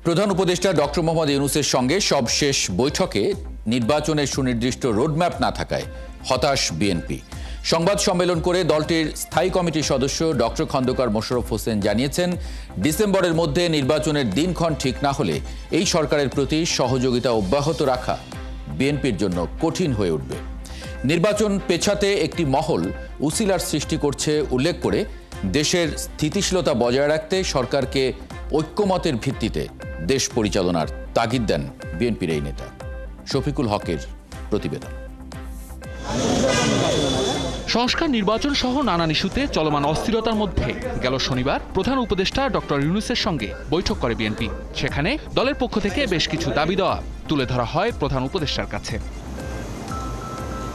প্রধান উপদেষ্টা ডক্টর মোহাম্মদ ইউনূসের সঙ্গে সবশেষ বৈঠকে নির্বাচনের সুনির্দিষ্ট রোডম্যাপ না থাকায় হতাশ বিএনপি। সংবাদ সম্মেলন করে দলটির স্থায়ী কমিটির সদস্য ডক্টর খন্দকার মোশাররফ হোসেন জানিয়েছেন, ডিসেম্বরের মধ্যে নির্বাচনের দিনক্ষণ ঠিক না হলে এই সরকারের প্রতি সহযোগিতা অব্যাহত রাখা বিএনপির জন্য কঠিন হয়ে উঠবে। নির্বাচন পেছাতে একটি মহল উসিলার সৃষ্টি করছে উল্লেখ করে দেশের স্থিতিশীলতা বজায় রাখতে সরকারকে ঐক্যমতের ভিত্তিতে দেশ পরিচালনার তাগিদ দেন বিএনপির এই নেতা। শফিকুল হকের প্রতিবেদন। সংস্কার, নির্বাচন সহ নানান ইস্যুতে চলমান অস্থিরতার মধ্যে গেল শনিবার প্রধান উপদেষ্টা ডক্টর ইউনূসের সঙ্গে বৈঠক করে বিএনপি। সেখানে দলের পক্ষ থেকে বেশ কিছু দাবি দেওয়া তুলে ধরা হয় প্রধান উপদেষ্টার কাছে।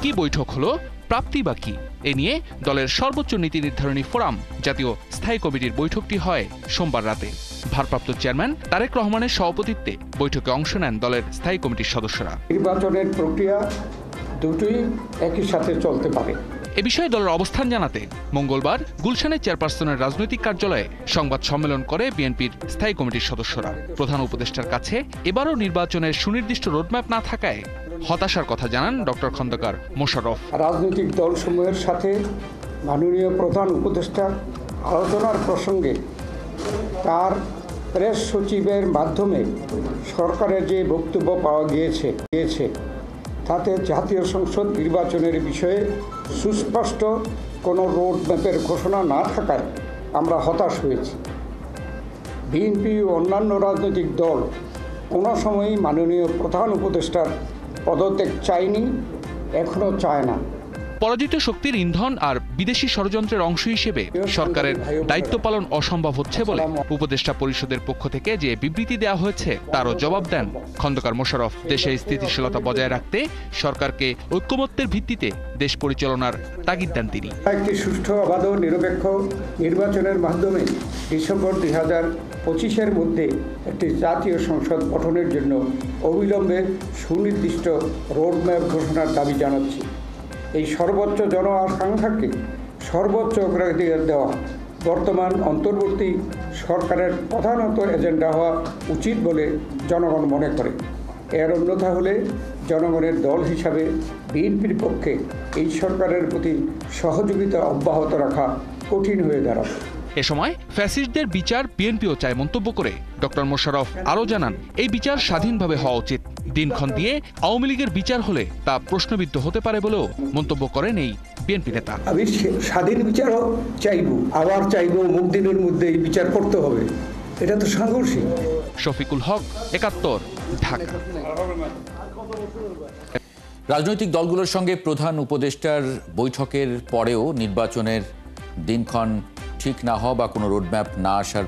কি বৈঠক হলো, প্রাপ্তি বা কি, এ নিয়ে দলের সর্বোচ্চ নীতি নির্ধারণী ফোরাম জাতীয় স্থায়ী কমিটির বৈঠকটি হয় সোমবার রাতে। ভারপ্রাপ্ত চেয়ারম্যান তারেক রহমানের সভাপতিত্বে বৈঠকে অংশ নেন দলের স্থায়ী কমিটির সদস্যরা। নির্বাচনের প্রক্রিয়া দুটোই একই সাথে চলতে পারে, এ বিষয়ে দলের অবস্থান জানাতে মঙ্গলবার গুলশানের চেয়ারপারসনের রাজনৈতিক কার্যালয়ে সংবাদ সম্মেলন করে বিএনপির স্থায়ী কমিটির সদস্যরা। প্রধান উপদেষ্টার কাছে এবারও নির্বাচনের সুনির্দিষ্ট রোডম্যাপ না থাকায় হতাশার কথা জানান ডক্টর খন্দকার মোশাররফ। রাজনৈতিক দলসমূহের সাথে মাননীয় প্রধান উপদেষ্টা আলোচনার প্রসঙ্গে তার প্রেস সচিবের মাধ্যমে সরকারের যে বক্তব্য পাওয়া গিয়েছে তাতে জাতীয় সংসদ নির্বাচনের বিষয়ে সুস্পষ্ট কোনো রোডম্যাপের ঘোষণা না থাকায় আমরা হতাশ হয়েছি। বিএনপি ও অন্যান্য রাজনৈতিক দল কোনো সময়ই মাননীয় প্রধান উপদেষ্টার পদত্যাগ চায়নি, এখনও চায় না। পরাজিত শক্তির ইন্ধন আর বিদেশি ষড়যন্ত্রের অংশ হিসেবে সরকারের দায়িত্ব পালন অসম্ভব হচ্ছে বলে উপদেষ্টা পরিষদের পক্ষ থেকে যে বিবৃতি দেওয়া হয়েছে তারও জবাব দেন খন্দকার মোশাররফ। দেশে স্থিতিশীলতা বজায় রাখতে সরকারকে ঐক্যমত্যের ভিত্তিতে দেশ পরিচালনার তাগিদ দেন তিনি। একটি সুষ্ঠু, অবাধ ও নিরপেক্ষ নির্বাচনের মাধ্যমে ডিসেম্বর 2025-এর মধ্যে একটি জাতীয় সংসদ গঠনের জন্য অবিলম্বে সুনির্দিষ্ট রোডম্যাপ ঘোষণার দাবি জানাচ্ছি। এই সর্বোচ্চ জন আকাঙ্ক্ষাকে সর্বোচ্চ অগ্রাধিকার দেওয়া বর্তমান অন্তর্বর্তী সরকারের প্রধানত এজেন্ডা হওয়া উচিত বলে জনগণ মনে করে। এর অন্যথা হলে জনগণের দল হিসাবে বিএনপির পক্ষে এই সরকারের প্রতি সহযোগিতা অব্যাহত রাখা কঠিন হয়ে দাঁড়াবে। এ সময় ফ্যাসিস্টদের বিচার বিএনপিও চায় মন্তব্য করে ডক্টর মোশাররফ আরও জানান, এই বিচার স্বাধীনভাবে হওয়া উচিত। দিনক্ষণ দিয়ে আওয়ামী লীগের বিচার হলে তা প্রশ্নবিদ্ধ হতে পারে বলেও মন্তব্য করেন এই বিএনপি নেতা। আমি স্বাধীন বিচারও চাইব, আবার চাইব মুক্তিদিনের মধ্যে এই বিচার করতে হবে, এটা তো সাংঘর্ষিক। শফিকুল হক, ৭১, ঢাকা। রাজনৈতিক দলগুলোর সঙ্গে প্রধান উপদেষ্টার বৈঠকের পরেও নির্বাচনের দিনক্ষণ ঠিক না হওয়া বা কোনো রোডম্যাপ না আসার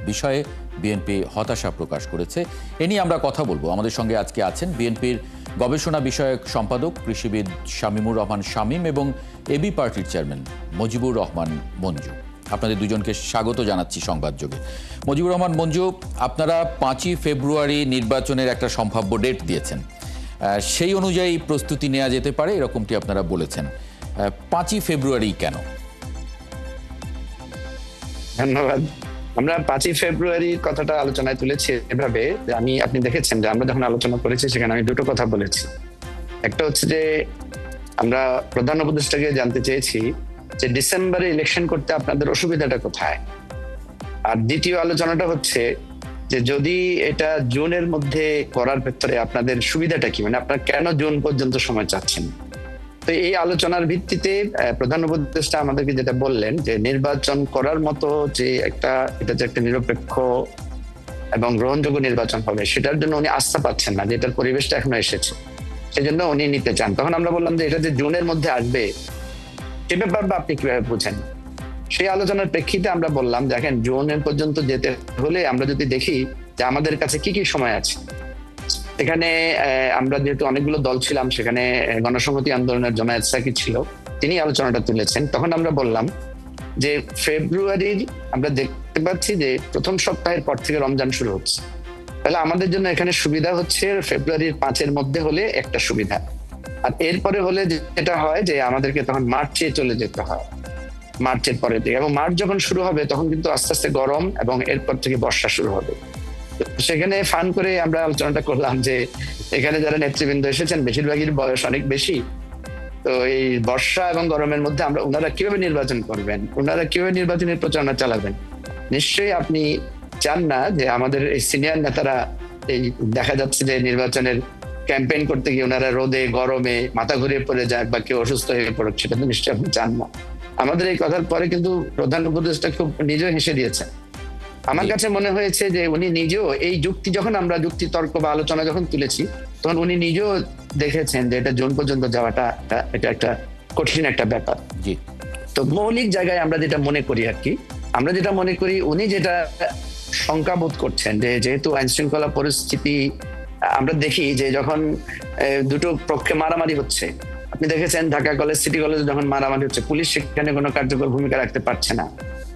বিষয়ে বিএনপি হতাশা প্রকাশ করেছে। এ নিয়ে আমরা কথা বলবো। আমাদের সঙ্গে আজকে আছেন বিএনপির গবেষণা বিষয়ক সম্পাদক কৃষিবিদ শামীমুর রহমান শামীম এবং এবি পার্টির চেয়ারম্যান মুজিবুর রহমান মঞ্জু। আপনাদের দুজনকে স্বাগত জানাচ্ছি সংবাদযোগে। মুজিবুর রহমান মঞ্জু, আপনারা 5ই ফেব্রুয়ারি নির্বাচনের একটা সম্ভাব্য ডেট দিয়েছেন, সেই অনুযায়ী প্রস্তুতি নেওয়া যেতে পারে এরকমটি আপনারা বলেছেন। 5ই ফেব্রুয়ারি কেন? ধন্যবাদ। আমরা 5ই ফেব্রুয়ারির কথাটা আলোচনায় তুলেছি এভাবে যে আপনি দেখেছেন যে আমরা যখন আলোচনা করেছি সেখানে আমি দুটো কথা বলেছি। একটা হচ্ছে যে আমরা প্রধান উপদেষ্টাকে জানতে চেয়েছি যে ডিসেম্বরে ইলেকশন করতে আপনাদের অসুবিধাটা কোথায়, আর দ্বিতীয় আলোচনাটা হচ্ছে যে যদি এটা জুনের মধ্যে করার ক্ষেত্রে আপনাদের সুবিধাটা কি, মানে আপনারা কেন জুন পর্যন্ত সময় চাচ্ছেন। তো এই আলোচনার ভিত্তিতে প্রধান উপদেষ্টা আমাদেরকে যেটা বললেন যে নির্বাচন করার মতো যে এটা যে একটা নিরপেক্ষ এবং গ্রহণযোগ্য নির্বাচন হবে সেটার জন্য উনি আস্থা পাচ্ছেন না, যে এটার পরিবেশটা এখনো এসেছে, সেই জন্য উনি নিতে চান। তখন আমরা বললাম যে এটা যে জুনের মধ্যে আসবে সে ব্যাপারটা আপনি কিভাবে বুঝেন। সেই আলোচনার প্রেক্ষিতে আমরা বললাম দেখেন, জুনের পর্যন্ত যেতে হলে আমরা যদি দেখি যে আমাদের কাছে কি কি সময় আছে। এখানে আমরা যেহেতু অনেকগুলো দল ছিলাম, সেখানে গণসংহতি আন্দোলনের জমায়েত সাকি ছিল, তিনি আলোচনাটা তুলেছেন। তখন আমরা বললাম যে ফেব্রুয়ারির আমরা দেখতে পাচ্ছি যে প্রথম সপ্তাহের পর থেকে রমজান শুরু হচ্ছে, তাহলে আমাদের জন্য এখানে সুবিধা হচ্ছে ফেব্রুয়ারির 5-এর মধ্যে হলে একটা সুবিধা, আর এরপরে হলে যেটা হয় যে আমাদেরকে তখন মার্চে চলে যেতে হয়, মার্চের পরের দিকে। এবং মার্চ যখন শুরু হবে তখন কিন্তু আস্তে আস্তে গরম এবং এরপর থেকে বর্ষা শুরু হবে। সেখানে ফান করে আমরা আলোচনাটা করলাম যে এখানে যারা নেতৃবৃন্দ এসেছেন বেশিরভাগই বয়স অনেক বেশি। তো এই বর্ষা এবং গরমের মধ্যে ওনারা কিভাবে নির্বাচন করবেন, ওনারা কিভাবে নির্বাচনের প্রচারণা চালাবেন? নিশ্চয়ই আপনি চান না যে আমাদের এই সিনিয়র নেতারা, এই দেখা যাচ্ছে যে নির্বাচনের ক্যাম্পেইন করতে গিয়ে ওনারা রোদে গরমে মাথা ঘুরিয়ে পড়ে যাক বা কেউ অসুস্থ হয়ে পড়ুক, সেটা তো নিশ্চয়ই আপনি চান না। আমাদের এই কথার পরে কিন্তু প্রধান উপদেষ্টা খুব নিজেও হেসে দিয়েছেন। আমার কাছে মনে হয়েছে যে উনি নিজেও এই আমরা যুক্তি তর্ক বা আলোচনা যখন তুলেছি, তখন উনি নিজেও দেখেছেন যে এটা জুন পর্যন্ত যাওয়াটা এটা একটা কঠিন একটা ব্যাপার। তো মৌলিক জায়গায় আমরা যেটা মনে করি আর কি, আমরা যেটা মনে করি উনি যেটা শঙ্কা বোধ করছেন যে যেহেতু আইন শৃঙ্খলা পরিস্থিতি আমরা দেখি যে যখন দুটো পক্ষে মারামারি হচ্ছে, আপনি দেখেছেন ঢাকা কলেজ সিটি কলেজে যখন মারামারি হচ্ছে, পুলিশ সেখানে কোনো কার্যকর ভূমিকা রাখতে পারছে না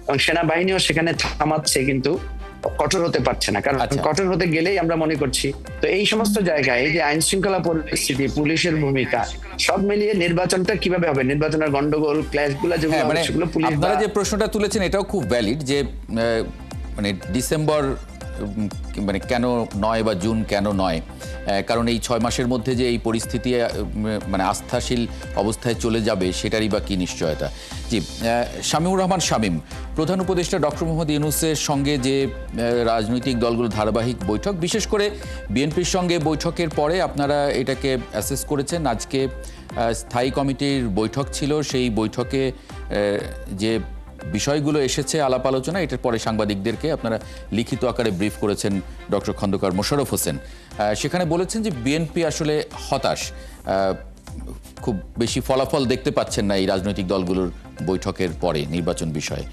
এবং সেনাবাহিনীও সেখানে থামাচ্ছে, কিন্তু কঠোর হতে পারছে না। কারণ কঠোর হতে গেলেই আমরা মনে করছি তো এই সমস্ত জায়গায় এই যে আইন শৃঙ্খলা পরিস্থিতি, পুলিশের ভূমিকা সব মিলিয়ে নির্বাচনটা কিভাবে হবে, নির্বাচনের গন্ডগোল ক্ল্যাশ গুলা যেগুলো পুলিশ। আপনারা যে প্রশ্নটা তুলেছেন এটাও খুব ভ্যালিড যে মানে ডিসেম্বর মানে কেন নয় বা জুন কেন নয়, কারণ এই 6 মাসের মধ্যে যে এই পরিস্থিতি মানে আস্থাশীল অবস্থায় চলে যাবে সেটারই বা কি নিশ্চয়তা। জি, শামীমুর রহমান শামীম, প্রধান উপদেষ্টা ডক্টর মোহাম্মদ ইউনূসের সঙ্গে যে রাজনৈতিক দলগুলোর ধারাবাহিক বৈঠক, বিশেষ করে বিএনপির সঙ্গে বৈঠকের পরে আপনারা এটাকে অ্যাসেস করেছেন। আজকে স্থায়ী কমিটির বৈঠক ছিল, সেই বৈঠকে যে বিষয়গুলো এসেছে আলাপ আলোচনা, এটার পরে সাংবাদিকদেরকে আপনারা লিখিত আকারে ব্রিফ করেছেন ডক্টর খন্দকার মোশাররফ হোসেন। সেখানে বলেছেন যে বিএনপি আসলে হতাশ, খুব বেশি ফলাফল দেখতে পাচ্ছেন না এই রাজনৈতিক দলগুলোর বৈঠকের পরে নির্বাচন বিষয়ে।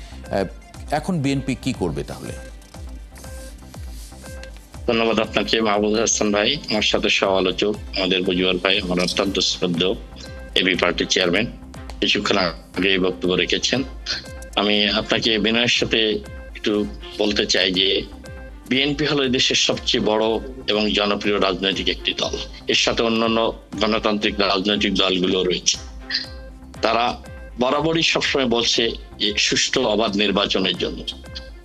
এখন বিএনপি কি করবে তাহলে? ধন্যবাদ আপনাকে মাহবুব হাসান ভাই, আমার সাথে সহ আলোচক আমাদের বুজুয়ার ভাই, আমার অত্যন্ত শ্রদ্ধেয় এবি পার্টি চেয়ারম্যান, কিছুক্ষণ আগে বক্তব্য রেখেছেন। আমি আপনাকে বিনয়ের সাথে একটু বলতে চাই যে বিএনপি হলো দেশের সবচেয়ে বড় এবং জনপ্রিয় রাজনৈতিক একটি দল। এর সাথে অন্যান্য গণতান্ত্রিক রাজনৈতিক দলগুলো রয়েছে। তারা বরাবরই সবসময় বলছে যে সুষ্ঠু অবাধ নির্বাচনের জন্য।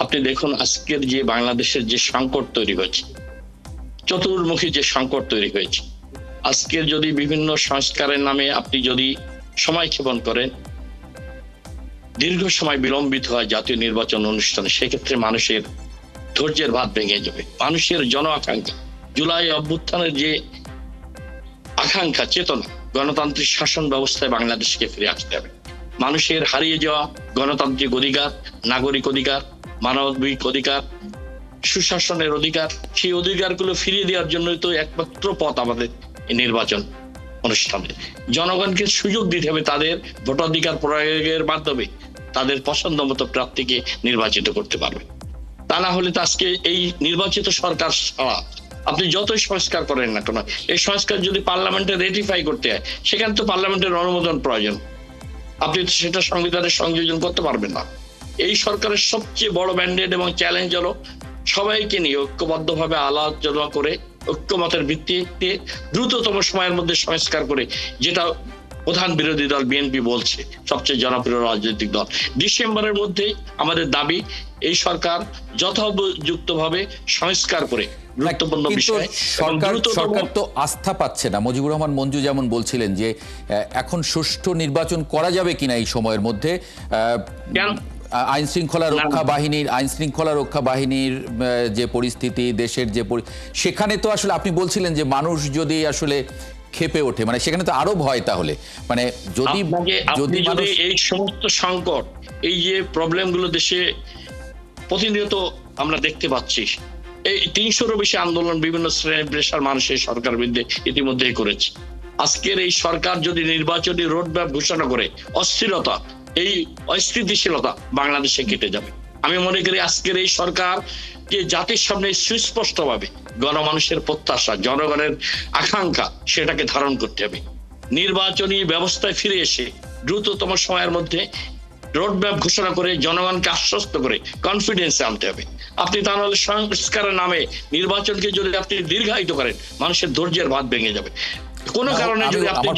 আপনি দেখুন আজকের যে বাংলাদেশের যে সংকট তৈরি হয়েছে, চতুর্মুখী যে সংকট তৈরি হয়েছে, আজকের যদি বিভিন্ন সংস্কারের নামে আপনি যদি সময় ক্ষেপণ করেন, দীর্ঘ সময় বিলম্বিত হয় জাতীয় নির্বাচন অনুষ্ঠানে, সেক্ষেত্রে মানুষের ধৈর্যের বাঁধ ভেঙে যাবে। মানুষের জন আকাঙ্ক্ষা, জুলাই অভ্যুত্থানের যে আকাঙ্ক্ষা, চেতনা, গণতান্ত্রিক শাসন ব্যবস্থায় বাংলাদেশকে ফিরে আসতে হবে। মানুষের হারিয়ে যাওয়া গণতান্ত্রিক অধিকার, নাগরিক অধিকার, মানবিক অধিকার, সুশাসনের অধিকার, সেই অধিকারগুলো ফিরিয়ে দেওয়ার জন্য তো একমাত্র পথ আমাদের নির্বাচন অনুষ্ঠানে। জনগণকে সুযোগ দিতে হবে তাদের ভোটাধিকার প্রয়োগের মাধ্যমে তাদের পছন্দ মতো প্রার্থীকে নির্বাচিত করতে পারবে। তা না হলে তো আজকে এই নির্বাচিত সরকার ছাড়া আপনি যতই সংস্কার করেন না কেন, এই সংস্কার যদি পার্লামেন্টে রেটিফাই করতে হয়, সেখানে তো পার্লামেন্টের অনুমোদন প্রয়োজন। আপনি সেটা সংবিধানে সংযোজন করতে পারবেন না। এই সরকারের সবচেয়ে বড় ম্যান্ডেট এবং চ্যালেঞ্জ হলো সবাইকে নিয়ে ঐক্যবদ্ধভাবে আলোচনা করে ঐক্যমতের ভিত্তিতে দ্রুততম সময়ের মধ্যে সংস্কার করে, যেটা প্রধান বিরোধী দল বিএনপি বলছে সবচেয়ে জনপ্রিয় রাজনৈতিক দল। ডিসেম্বরের মধ্যেই আমাদের দাবি এই সরকার যথাযথভাবে সংস্কার করে গুরুত্বপূর্ণ বিষয়। সরকার তো আস্থা পাচ্ছে না। মুজিবুর রহমান মঞ্জু যেমন বলছিলেন যে এখন সুষ্ঠু নির্বাচন করা যাবে কিনা এই সময়ের মধ্যে, আইন শৃঙ্খলা রক্ষা বাহিনীর যে পরিস্থিতি, দেশের যে সেখানে তো আসলে আপনি বলছিলেন যে মানুষ যদি আসলে ক্ষেপে ওঠে, মানে সেখানে তো আরো ভয়। তাহলে মানে যদি এই সমস্ত সংকট, এই যে প্রবলেম গুলো দেশে প্রতিনিয়ত আমরা দেখতে পাচ্ছি, এই 300-রও বেশি আন্দোলন বিভিন্ন শ্রেণী পেশার মানুষের সরকারের বিরুদ্ধে ইতিমধ্যেই করেছে। আজকের এই সরকার যদি নির্বাচনী রোডম্যাপ ঘোষণা করে, অস্থিরতা, এই অস্থিতিশীলতা বাংলাদেশে কেটে যাবে। আমি মনে করি আজকের এই সরকারকে জাতির সামনে সুস্পষ্টভাবে গণমানুষের প্রত্যাশা, জনগণের আকাঙ্ক্ষা, সেটাকে ধারণ করতে হবে। নির্বাচনী ব্যবস্থায় ফিরে এসে দ্রুততম সময়ের মধ্যে রোডম্যাপ ঘোষণা করে জনগণকে আশ্বস্ত করে কনফিডেন্সে আনতে হবে। আপনি তা নাহলে সংস্কারের নামে নির্বাচনকে যদি আপনি দীর্ঘায়িত করেন, মানুষের ধৈর্যের বাঁধ ভেঙে যাবে। কোনো কারণে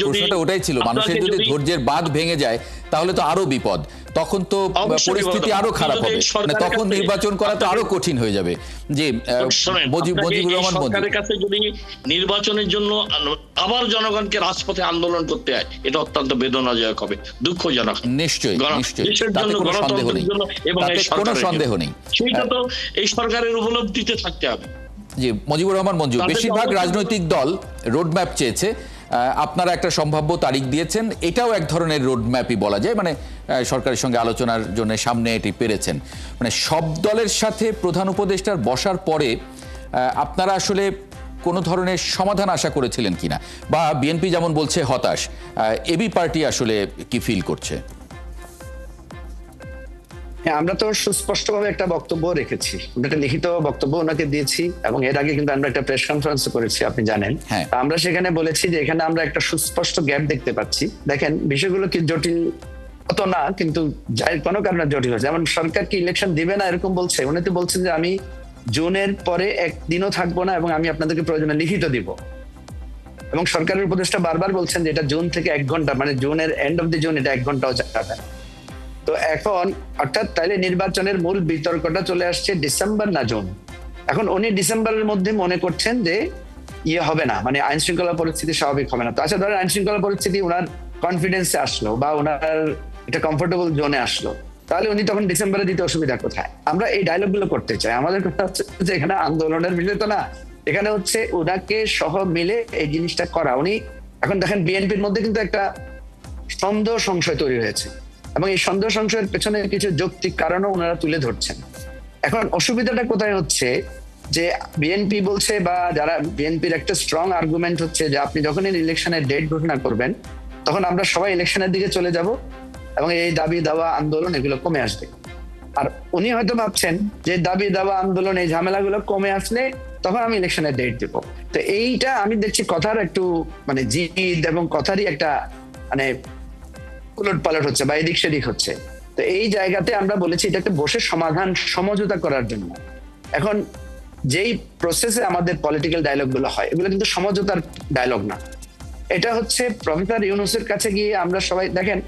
যদি ওটাই ছিল, মানুষের যদি ধৈর্যের বাঁধ ভেঙে যায় তাহলে তো আরো বিপদ। তখন তো অবশ্যই পরিস্থিতি বিপদ। আরো খারাপ যদি হবে, মানে সরকারের তখন কাছে নির্বাচন করা তো আরো আপনাকে- কঠিন হয়ে যাবে। যে শোনেন, মুজিবুর আপনাকে এই রহমান সরকারের কাছে যদি নির্বাচনের জন্য আবার জনগণকে রাজপথে আন্দোলন করতে হয়, এটা অত্যন্ত বেদনাদায়ক হবে, দুঃখজনক। নিশ্চয়ই নিশ্চয়ই, দেশের তাতে জন্য, কোনো সন্দেহ গণতন্ত্রের নেই, জন্য এবং তাতে এই কোনো সরকারের সন্দেহ জন্য। নেই। সেইটা তো এই সরকারের উপলব্ধিতে থাকতে হবে। জি, মুজিবুর রহমান মঞ্জু, তাদের বেশিরভাগ অবশ্যই- রাজনৈতিক দল রোডম্যাপ চেয়েছে, আপনারা একটা সম্ভাব্য তারিখ দিয়েছেন, এটাও এক ধরনের রোডম্যাপই বলা যায়, মানে সরকারের সঙ্গে আলোচনার জন্য সামনে এটি পেরেছেন। মানে সব দলের সাথে প্রধান উপদেষ্টার বসার পরে আপনারা আসলে কোনো ধরনের সমাধান আশা করেছিলেন কিনা, বা বিএনপি যেমন বলছে হতাশ, এবি পার্টি আসলে কি ফিল করছে? হ্যাঁ, আমরা তো সুস্পষ্টভাবে একটা বক্তব্য রেখেছি, আমরা একটা লিখিত বক্তব্য ওনাকে দিয়েছি, এবং এর আগে কিন্তু আমরা একটা প্রেস কনফারেন্স করেছি, আপনি জানেন। হ্যাঁ। তা আমরা সেখানে বলেছি যে এখানে আমরা একটা সুস্পষ্ট গ্যাপ দেখতে পাচ্ছি। দেখেন, বিষয়গুলো কি জটিল অত না, কিন্তু যাই কোনো কারণে জটিল হচ্ছে। যেমন সরকার কি ইলেকশন দিবে না এরকম বলছে, উনি তো বলছেন যে আমি জুনের পরে একদিনও থাকবো না এবং আমি আপনাদেরকে প্রয়োজনে লিখিত দিব। এবং সরকারের উপদেষ্টা বারবার বলছেন যে এটা জুন থেকে 1 ঘন্টা, মানে জুনের এন্ড অফ দি জুন, এটা 1 ঘন্টাও যাবে না। তো এখন অর্থাৎ তাইলে নির্বাচনের মূল বিতর্কটা চলে আসছে ডিসেম্বর না জুন। এখন উনি ডিসেম্বরের মধ্যে মনে করছেন যে ইয়ে হবে না, মানে আইন শৃঙ্খলা পরিস্থিতি স্বাভাবিক হবে না। তো আচ্ছা, ধরেন আইন শৃঙ্খলা পরিস্থিতি ওনার কনফিডেন্সে আসলো বা ওনার একটা কমফোর্টেবল জোনে আসলো, তাহলে উনি তখন ডিসেম্বরে দিতে অসুবিধা কোথায়? আমরা এই ডায়লগ গুলো করতে চাই। আমাদের কথা হচ্ছে যে এখানে আন্দোলনের বিষয় তো না, এখানে হচ্ছে ওনাকে সহ মিলে এই জিনিসটা করা। উনি এখন দেখেন বিএনপির মধ্যে কিন্তু একটা সন্দেহ সংশয় তৈরি হয়েছে, এবং এই সন্দেহ সংশয়ের পেছনে কিছু যৌক্তিক কারণও ওনারা তুলে ধরছেন। এখন অসুবিধাটা কোথায় হচ্ছে যে বিএনপি বলছে, বা যারা বিএনপির একটা স্ট্রং আর্গুমেন্ট হচ্ছে যে আপনি যখনই ইলেকশনের ডেট ঘোষণা করবেন তখন আমরা সবাই ইলেকশনের দিকে চলে যাব এবং এই দাবি দাওয়া আন্দোলন এগুলো কমে আসবে। আর উনি হয়তো ভাবছেন যে দাবি দাওয়া আন্দোলন এই ঝামেলাগুলো কমে আসলে তখন আমি ইলেকশনের ডেট দেবো। তো এইটা আমি দেখছি কথার একটু মানে জিদ এবং কথারই একটা মানে উলট পালট হচ্ছে বা এদিক সেদিক হচ্ছে। তো এই জায়গাতে আমরা বলেছি এটা একটা বসে সমাধান সমঝোতা করার জন্য। এখন যেই প্রসেসে আমাদের পলিটিক্যাল ডায়লগ গুলো হয় এগুলো কিন্তু সমঝোতার ডায়লগ না, এটা হচ্ছে প্রফেসর ইউনূসের কাছে গিয়ে আমরা সবাই দেখেন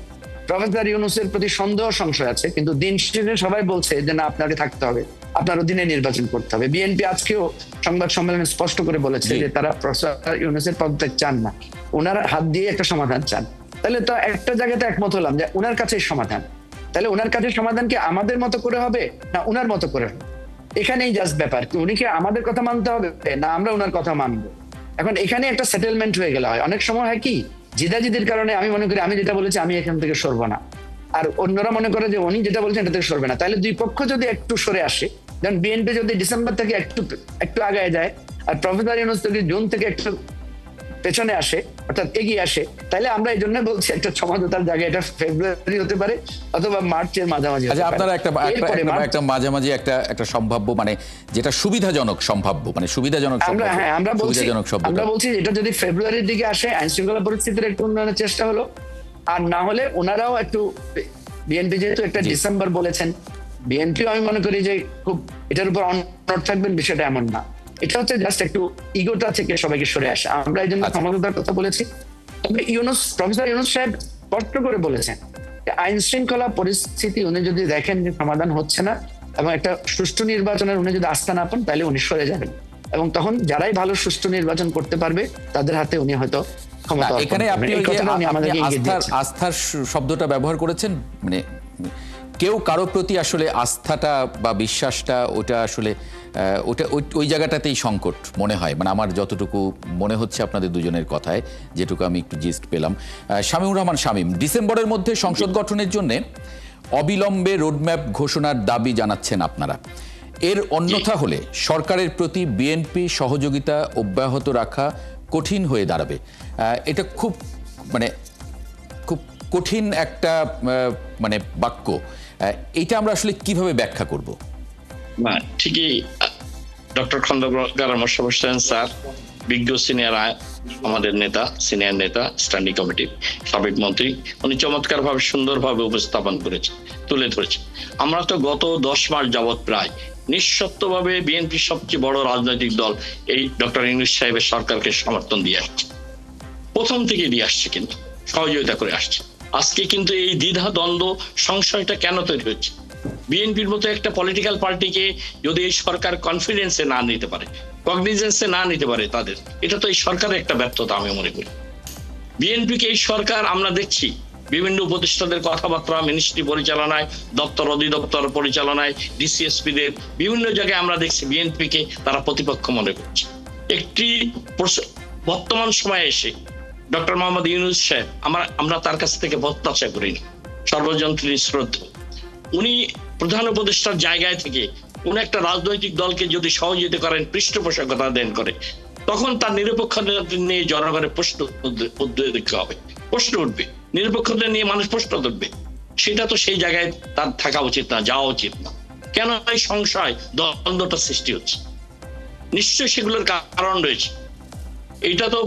প্রফেসর ইউনূসের প্রতি সন্দেহ সংশয় আছে, কিন্তু দিন শেষে সবাই বলছে যে না, আপনাকে থাকতে হবে, আপনার অধীনে নির্বাচন করতে হবে। বিএনপি আজকেও সংবাদ সম্মেলনে স্পষ্ট করে বলেছে যে তারা প্রফেসর ইউনূসের পদত্যাগ চান না, ওনার হাত দিয়ে একটা সমাধান চান। তাহলে তো একটা জায়গাতে একমত হলাম যে ওনার কাছে সমাধান, তাহলে ওনার কাছে সমাধান কি আমাদের মতো করে হবে না ওনার মতো করে হবে? এখানেই জাস্ট ব্যাপার, উনি কি আমাদের কথা মানতে হবে না আমরা ওনার কথা মানবো? এখন এখানে একটা সেটেলমেন্ট হয়ে গেলে হয়। অনেক সময় হয় কি জিদাজিদির কারণে আমি মনে করি আমি যেটা বলেছি আমি এখান থেকে সরবো না, আর অন্যরা মনে করে যে উনি যেটা বলছেন এটা থেকে সরবে না। তাহলে দুই পক্ষ যদি একটু সরে আসে, যেমন বিএনপি যদি ডিসেম্বর থেকে একটু আগায় যায় আর প্রফেসর ইউনূস যদি জুন থেকে একটু পেছনে আসে অর্থাৎ এগিয়ে আসে, তাহলে আমরা এই জন্য বলছি একটা সমঝোতার জায়গায় এটা ফেব্রুয়ারি হতে পারে অথবা মার্চের মাঝামাঝি। আচ্ছা, আপনারা একটা মাঝামাঝি একটা সম্ভাব্য, মানে যেটা সুবিধাজনক সম্ভাব্য, মানে সুবিধাজনক আমরা বলছি এটা যদি ফেব্রুয়ারির দিকে আসে আইন শৃঙ্খলা পরিস্থিতির একটু উন্নয়নের চেষ্টা হলো, আর না হলে ওনারাও একটু বিএনপি যেহেতু একটা ডিসেম্বর বলেছেন, বিএনপিও আমি মনে করি যে খুব এটার উপর অনড় থাকবেন, বিষয়টা এমন না। এটা হচ্ছে জাস্ট একটু ইগোটা থেকে সবাইকে সরে আসে, আমরা এই জন্য সমঝোতার কথা বলেছি। তবে প্রফেসর ইউনূস সাহেব স্পষ্ট করে বলেছেন যে আইন শৃঙ্খলা পরিস্থিতি উনি যদি দেখেন যে সমাধান হচ্ছে না এবং একটা সুষ্ঠু নির্বাচনের উনি যদি আস্থা না পান তাহলে উনি সরে যাবেন, এবং তখন যারাই ভালো সুষ্ঠু নির্বাচন করতে পারবে তাদের হাতে উনি হয়তো ক্ষমতা। এখানে আপনি আস্থার শব্দটা ব্যবহার করেছেন, মানে কেউ কারো প্রতি আসলে আস্থাটা বা বিশ্বাসটা ওটা আসলে ওই জায়গাটাতেই সংকট মনে হয়, মানে আমার যতটুকু মনে হচ্ছে আপনাদের দুজনের কথায়, যেটুকু আমি একটু জিস্ট পেলাম। শামীমুর রহমান শামীম, ডিসেম্বরের মধ্যে সংসদ গঠনের জন্য অবিলম্বে রোডম্যাপ ঘোষণার দাবি জানাচ্ছেন আপনারা। এর অন্যথা হলে সরকারের প্রতি বিএনপি সহযোগিতা অব্যাহত রাখা কঠিন হয়ে দাঁড়াবে। এটা খুব কঠিন একটা মানে বাক্য, এটা আমরা আসলে কিভাবে ব্যাখ্যা করব? না, ঠিকই ডক্টর খন্দকার মোশাররফ হোসেন স্যার, বিজ্ঞ সিনিয়র আমাদের নেতা, সিনিয়র নেতা, স্ট্যান্ডিং কমিটির সাবেক মন্ত্রী, উনি চমৎকার ভাবে সুন্দরভাবে উপস্থাপন করেছেন, তুলে ধরেছেন। আমরা তো গত 10 মাস যাবৎ প্রায় নিঃশর্তভাবে বিএনপির সবচেয়ে বড় রাজনৈতিক দল এই ডক্টর ইউনূস সাহেবের সরকারকে সমর্থন দিয়ে আসছে, প্রথম থেকে দিয়ে আসছে, কিন্তু সহযোগিতা করে আসছে। আজকে কিন্তু এই দ্বিধা দ্বন্দ্ব সংশয়টা কেন তৈরি হচ্ছে? বিএনপির মতো একটা পলিটিক্যাল পার্টিকে যদি এই সরকার কনফিডেন্সে না নিতে পারে, কগনিজেন্সে না নিতে পারে তাদের, এটা তো এই সরকারের একটা ব্যর্থতা আমি মনে করি। বিএনপিকে এই সরকার আমরা দেখছি বিভিন্ন উপদেষ্টাদের কথাবার্তা, মিনিস্ট্রি পরিচালনায়, দপ্তর অধিদপ্তর পরিচালনায়, ডিসিএসপিদের বিভিন্ন জায়গায় আমরা দেখছি বিএনপিকে তারা প্রতিপক্ষ মনে করছে। একটি বর্তমান সময়ে এসে ডক্টর মোহাম্মদ ইউনূস সাহেব, আমরা তার কাছ থেকে প্রত্যাশা করিনি, সর্বজনপ্রিয় শ্রদ্ধ, উনি প্রধান উপদেষ্টার জায়গায় থেকে কোন একটা রাজনৈতিক দলকে যদি সহযোগিতা করেন, পৃষ্ঠপোষকতা দেন করে, তখন তার নিরপেক্ষতা নিয়ে জনগণের প্রশ্ন উদ্বেগ হবে, প্রশ্ন উঠবে, নিরপেক্ষতা নিয়ে মানুষ প্রশ্ন তুলবে। সেটা তো সেই জায়গায় তার থাকা উচিত না, যাওয়া উচিত না। কেন এই সংশয় দ্বন্দ্বটা সৃষ্টি হচ্ছে? নিশ্চয়ই সেগুলোর কারণ রয়েছে। এটা তো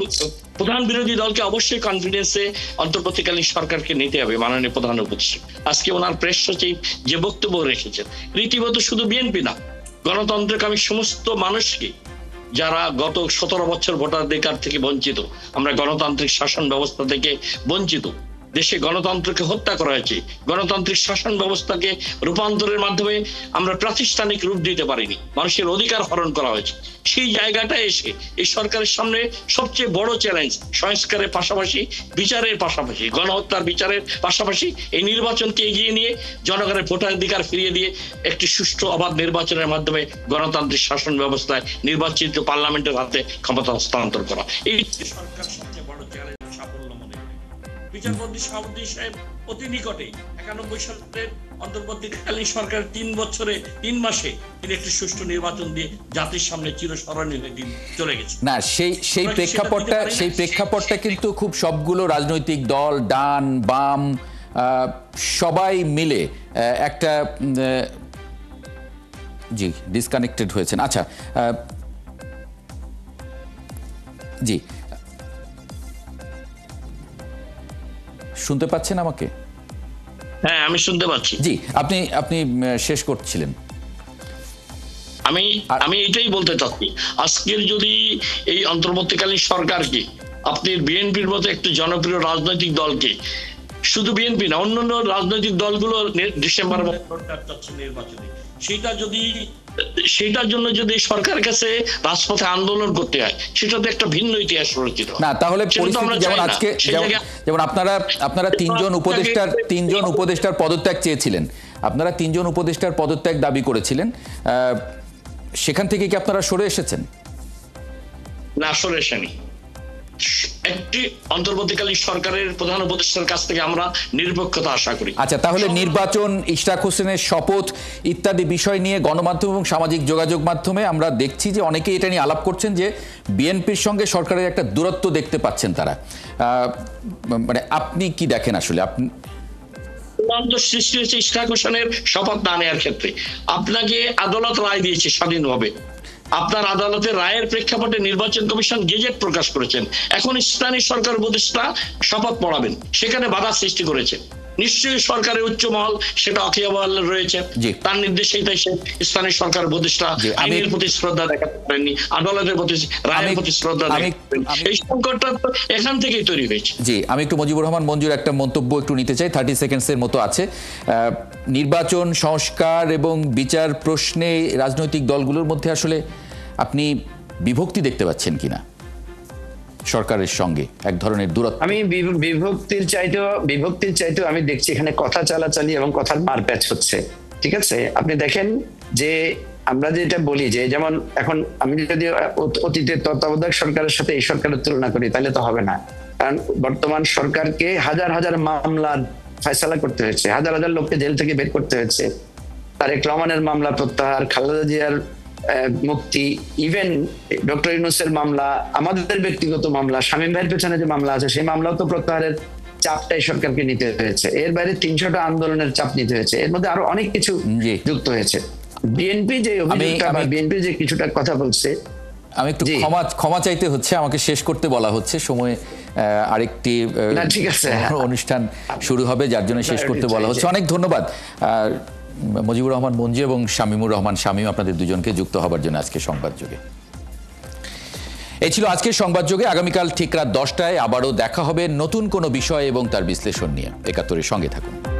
প্রধান বিরোধী দলকে অবশ্যই কনফিডেন্সে অন্তর্বর্তীকালীন সরকারকে নিতে হবে। মাননীয় প্রধান উপদেষ্টা আজকে ওনার প্রেস সচিব যে বক্তব্য রেখেছেন, রীতিমতো শুধু বিএনপি না, গণতন্ত্রকামী সমস্ত মানুষকে, যারা গত 17 বছর ভোটাধিকার থেকে বঞ্চিত, আমরা গণতান্ত্রিক শাসন ব্যবস্থা থেকে বঞ্চিত, দেশে গণতন্ত্রকে হত্যা করা হয়েছে, গণতান্ত্রিক শাসন ব্যবস্থাকে রূপান্তরের মাধ্যমে আমরা প্রাতিষ্ঠানিক রূপ দিতে পারিনি, মানুষের অধিকার হরণ করা হয়েছে। সেই জায়গাটা এসে এই সরকারের সামনে সবচেয়ে বড় চ্যালেঞ্জ সংস্কারের পাশাপাশি, বিচারের পাশাপাশি, গণহত্যার বিচারের পাশাপাশি এই নির্বাচনকে এগিয়ে নিয়ে জনগণের ভোটাধিকার ফিরিয়ে দিয়ে একটি সুষ্ঠু অবাধ নির্বাচনের মাধ্যমে গণতান্ত্রিক শাসন ব্যবস্থায় নির্বাচিত পার্লামেন্টের হাতে ক্ষমতা হস্তান্তর করা, এই সরকার সবচেয়ে বড় চ্যালেঞ্জ সাফল্য মনে করে। বিচারপতি শাহাবুদ্দিন সাহেব অতি নিকটে 91 সালের অন্তর্বর্তীকালীন সরকার 3 বছরে 3 মাসে তিনি একটি সুষ্ঠু নির্বাচন দিয়ে জাতির সামনে চিরস্মরণীয় দিন চলে গেছে। না, সেই প্রেক্ষাপটটা কিন্তু খুব সবগুলো রাজনৈতিক দল, ডান বাম, সবাই মিলে একটা জি ডিসকানেক্টেড হয়েছেন। আচ্ছা, জি শুনতে পাচ্ছেন আমাকে? হ্যাঁ, আমি শুনতে পাচ্ছি। জি, আপনি শেষ করছিলেন। আমি এটাই বলতে চাচ্ছি, আজকের যদি এই অন্তর্বর্তীকালীন সরকারকে, আপনি বিএনপির মতো একটি জনপ্রিয় রাজনৈতিক দলকে, শুধু বিএনপি না অন্যান্য রাজনৈতিক দলগুলো ডিসেম্বর নির্বাচনে, সেটার জন্য যদি সরকারের কাছে রাজপথে আন্দোলন করতে হয়, সেটা তো একটা ভিন্ন ইতিহাস রচিত না। তাহলে পরিস্থিতি যেমন আজকে, যেমন আপনারা তিনজন উপদেষ্টার পদত্যাগ চেয়েছিলেন, আপনারা 3 জন উপদেষ্টার পদত্যাগ দাবি করেছিলেন, সেখান থেকে কি আপনারা সরে এসেছেন? না, সরে এসেনি। একটি অন্তর্বর্তীকালীন সরকারের প্রধান উপদেষ্টার কাছ থেকে আমরা নিরপেক্ষতা আশা করি। আচ্ছা, তাহলে নির্বাচন, ইশরাক হোসেনের শপথ ইত্যাদি বিষয় নিয়ে গণমাধ্যম এবং সামাজিক যোগাযোগ মাধ্যমে আমরা দেখছি যে অনেকেই এটা নিয়ে আলাপ করছেন যে বিএনপির সঙ্গে সরকারের একটা দূরত্ব দেখতে পাচ্ছেন তারা। মানে আপনি কি দেখেন আসলে? সৃষ্টি হয়েছে ইশরাক হোসেনের শপথ না নেওয়ার ক্ষেত্রে। আপনাকে আদালত রায় দিয়েছে স্বাধীনভাবে, আপনার আদালতের রায়ের প্রেক্ষাপটে নির্বাচন কমিশন গেজেট প্রকাশ করেছেন, এখন স্থানীয় সরকার উপদেষ্টা শপথ পড়াবেন, সেখানে বাধা সৃষ্টি করেছে। নিশ্চয়ই সরকারের উচ্চ মহল সেটা অখিয়াবহাল রয়েছে, তার নির্দেশেই তাই স্থানীয় সরকার উপদেষ্টা আইনের প্রতি শ্রদ্ধা দেখাতে পারেননি, আদালতের প্রতি রায়ের প্রতি শ্রদ্ধা দেখাতে। এই সংকটটা এখান থেকেই তৈরি হয়েছে। জি, আমি একটু মুজিবুর রহমান মঞ্জুর একটা মন্তব্য একটু নিতে চাই, 30 সেকেন্ডসের মতো আছে। নির্বাচন, সংস্কার এবং বিচার প্রশ্নে রাজনৈতিক দলগুলোর মধ্যে আসলে আপনি বিভক্তি দেখতে পাচ্ছেন কিনা? সরকারের সঙ্গে এক ধরনের দূরত্ব। আমি বিভক্তির চাইতেও আমি দেখছি এখানে কথা চালাচালি এবং কথার মারপ্যাচ হচ্ছে। ঠিক আছে, আপনি দেখেন যে আমরা যেটা বলি যে, যেমন এখন আমি যদি অতীতের তত্ত্বাবধায়ক সরকারের সাথে এই সরকারের তুলনা করি তাহলে তো হবে না, কারণ বর্তমান সরকারকে হাজার হাজার মামলার ফয়সালা করতে হয়েছে, হাজার হাজার লোককে জেল থেকে বের করতে হয়েছে, তারেক রহমানের মামলা প্রত্যাহার, খালেদা জিয়ার মুক্তি, ইভেন ডক্টর ইউনূসের মামলা, আমাদের ব্যক্তিগত মামলা, শামীম ভাইয়ের পেছনে যে মামলা আছে সেই মামলাও তো প্রত্যাহারের চাপটাই সরকারকে নিতে হয়েছে। এর বাইরে 300টা আন্দোলনের চাপ নিতে হয়েছে, এর মধ্যে আরো অনেক কিছু যুক্ত হয়েছে। বিএনপি যে অভিযোগটা বা বিএনপি যে কিছুটা কথা বলছে, আমি একটু ক্ষমা চাইতে হচ্ছে, আমাকে শেষ করতে বলা হচ্ছে, সময় আরেকটি অনুষ্ঠান শুরু হবে যার জন্য শেষ করতে বলা হচ্ছে। অনেক ধন্যবাদ মুজিবুর রহমান মঞ্জু এবং শামীমুর রহমান শামীম, আপনাদের দুজনকে যুক্ত হবার জন্য আজকে সংবাদ যুগে। এই ছিল আজকের সংবাদযোগে। আগামীকাল ঠিক রাত 10টায় আবারও দেখা হবে নতুন কোনো বিষয় এবং তার বিশ্লেষণ নিয়ে। ৭১-এর সঙ্গে থাকুন।